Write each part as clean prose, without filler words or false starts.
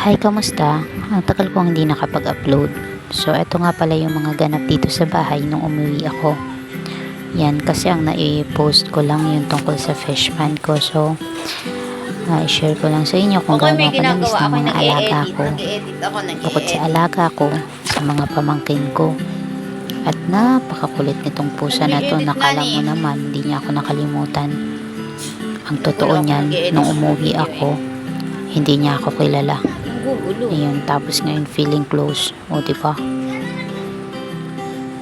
Hi, kamusta? Ang tagal kong hindi nakapag-upload. So, eto nga pala yung mga ganap dito sa bahay nung umuwi ako. Yan, kasi ang nai-post ko lang yung tungkol sa fish pan ko. So, i-share ko lang sa inyo kung Okay, gaano may ako namiss ginagawa ng ako, mga alaga nag-e-edit. ko. Nag-e-edit ako, Bukod sa nag-e-edit. alaga ko, sa mga pamangkin ko. At napakakulit nitong pusa na to. Nag-e-edit Nakala nga mo ni. naman, hindi niya ako nakalimutan. Ang totoo Nagulo ako, niyan, nag-e-edit nung sa umuwi video ako, hindi niya ako kilala. Ang gugulo. Ayun, tapos ngayon feeling close. O, diba?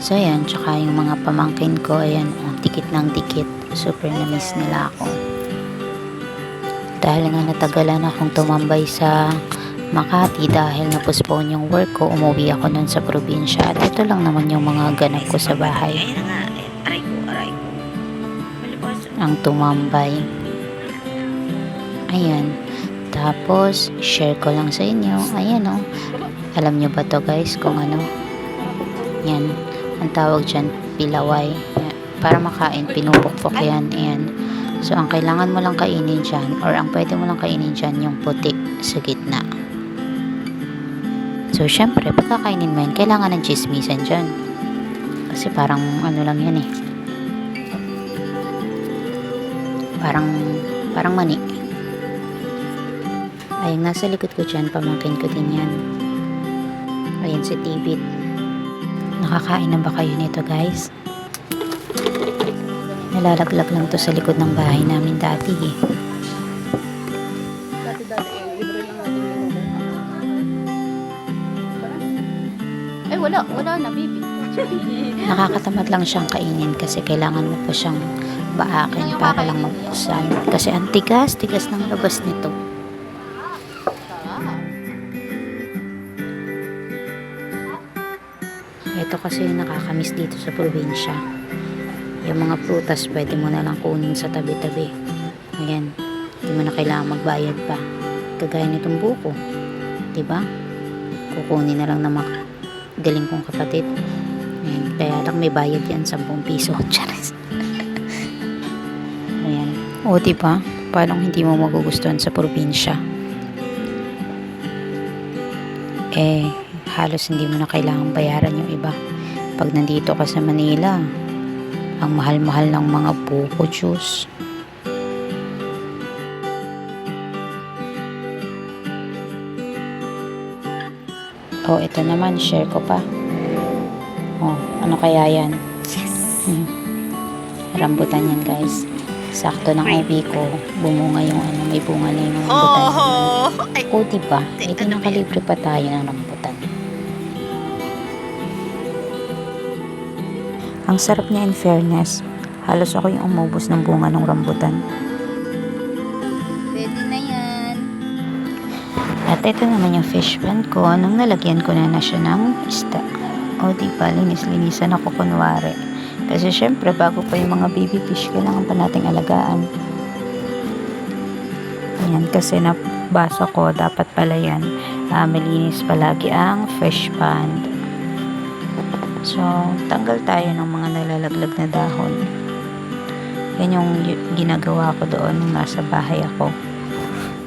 So, ayan. Tsaka yung mga pamangkin ko, ayan, dikit ng dikit. Super na-miss nila ako. Dahil nga natagalan akong tumambay sa Makati dahil na-postpone yung work ko, umuwi ako nun sa probinsya. At ito lang naman yung mga ganap ko sa bahay. Ayun na nga. Aray ko, aray ko. Malibas. Ang tumambay. Ayan. Tapos, share ko lang sa inyo. Ayan, o. Alam nyo ba to guys kung ano? Yan. Ang tawag dyan, pilaway. Yan. Para makain, pinupukpok yan. Ayan. So, ang kailangan mo lang kainin dyan, or ang pwede mo lang kainin dyan, yung puti sa gitna. So, syempre, pagkakainin mo yan, kailangan ng chismisan dyan. Kasi parang, ano lang yan eh. Parang mani. Ayun, nasa likod ko dyan, pamangkin ko din yan. Ayan si Tibit. Nakakain na ba kayo nito guys? Nalalaglag lang to sa likod ng bahay namin dati eh. Dati-dati, libre lang natin yung ay, wala na, baby. Nakakatamad lang siyang kainin kasi kailangan mo pa siyang baakin para lang mabuksan. Kasi ang tigas ng labas nito. Ito kasi yung nakakamiss dito sa probinsya. Yung mga prutas pwede mo na lang kunin sa tabi-tabi. Ayan, hindi mo na kailangan magbayad pa. Kagaya nitong buko, diba? Kukunin na lang ng mga galing kong kapatid. Ayan, kaya lang may bayad yan, 10 piso. Charis. Ayan. O, diba? Paano hindi mo magugustuhan sa probinsya? Halos hindi mo na kailangang bayaran yung iba. Pag nandito ka sa Manila, ang mahal-mahal ng mga buko juice. Oh, ito naman, share ko pa. Oh, ano kaya yan? Rambutan yan, guys. Sakto ng ubi ko, bumunga yung ano, may bunga na yung rambutan. Oh, diba? Ito nakalibre pa tayo ng rambutan. Ang sarap niya in fairness. Halos ako yung umubos ng bunga ng rambutan. Pwede na yan. At ito naman yung fish pan ko. Nung nalagyan ko na siya ng isda. O diba, linis-linisan ako kunwari. Kasi syempre, bago pa yung mga baby fish, kailangan pa nating alagaan. Ayan, kasi nabasa ko, dapat pala yan. Malinis palagi ang fish pond. So, tanggal tayo ng mga nalalaglag na dahon. Yan yung ginagawa ko doon nung nasa bahay ako.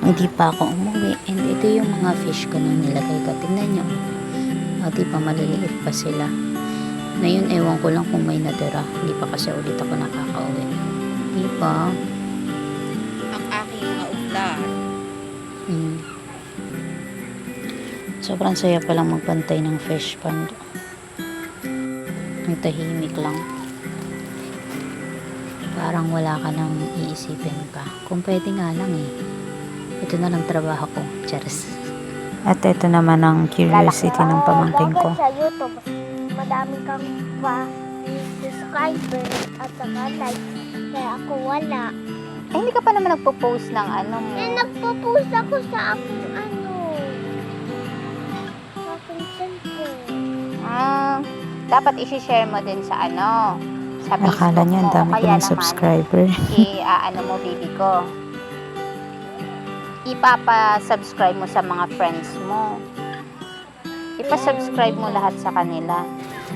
Hindi pa ako umuwi. And ito yung mga fish ko nung nilagay ko. Tingnan nyo. O, di pa maliliit pa sila. Ngayon, ewan ko lang kung may natira. Hindi pa kasi ulit ako nakakauwi. Di ba? Ang aking mga uplar. Sobrang saya palang magbantay ng fish pond. Ang tahimik lang. Parang wala ka nang iisipin pa. Kung pwede nga lang eh. Ito na lang trabaho ko. Charis. At ito naman ang curiosity ng pamangkin ko. Sa YouTube, madami kang subscriber at saka like. Kaya ako wala. Hindi ka pa naman nagpo-post ng ano mo. Nagpo-post ako sa aking sa aking cellphone. Dapat i-share mo din sa ano, sa Facebook Akala niya ang mo. dami ko ng subscriber. Ano mo, baby ko. Ipapa-subscribe mo sa mga friends mo. Ipa-subscribe mo lahat sa kanila.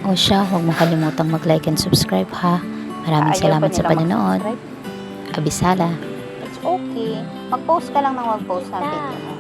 O siya, huwag mo kalimutang mag-like and subscribe ha. Maraming Ayaw salamat pa sa nila panonood. mag-subscribe. Abisala. It's okay. Mag-post ka lang ng mag-post ng video mo.